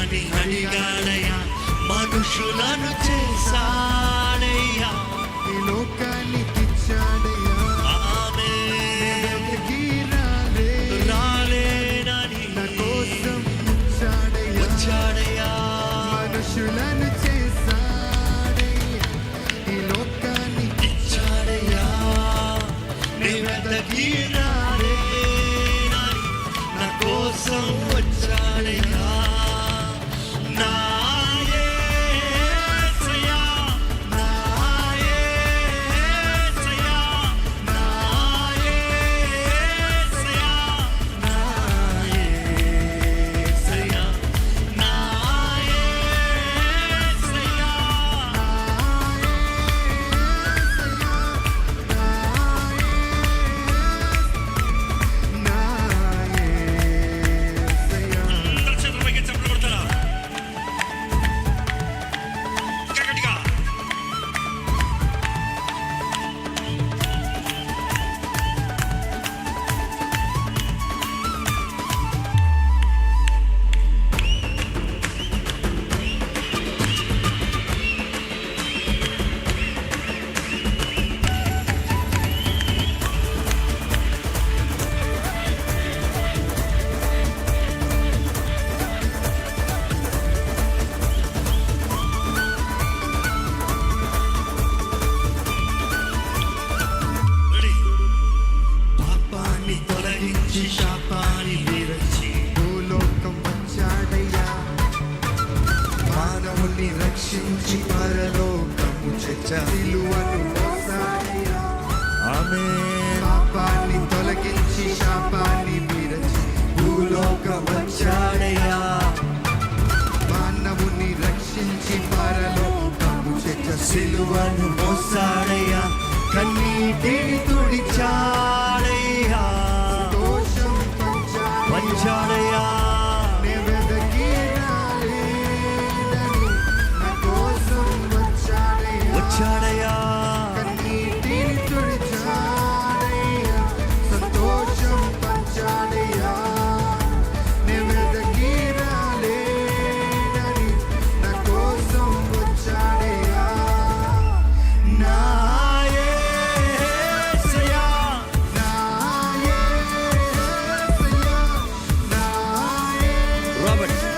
అని అడిగాడయ్యా, మనుషులను చేశాడయ్యా, ఈ లోకానికి ఇచ్చాడయ్యా. ఆమేన్. రాలేనని నా కోసం వచ్చాడయ్యా. వచ్చాడయ్యా, మనుషులను చేశాడయ్యా, ఈ లోకానికి ఇచ్చాడయ్యా, నీ వెతకి రాలేనని నా కోసం వచ్చాడయ్యా. నా యేసయ్యా, నా యేసయ్యా, నా యేసయ్యా, నా యేసయ్యా, నా యేసయ్యా. నా యేసయ్యా. అందరూ చేతులు పైకి చప్పట్లు కొడతారా? ఇంకా గట్టిగా. రెడీ. పాపాన్ని తొలగించి శాపాన్ని విరచి భూలోకం వచ్చాడయ్యా, మానవుని రక్షించి పరలోకము సిలువను మోసాడయ్యా. ఆమేన్. పాపాన్ని తొలగించి శాపాన్ని విరచి భూలోకం వచ్చాడయ్యా, మానవుని రక్షించి పరలోకము సిలువను మోసాడయ్యా.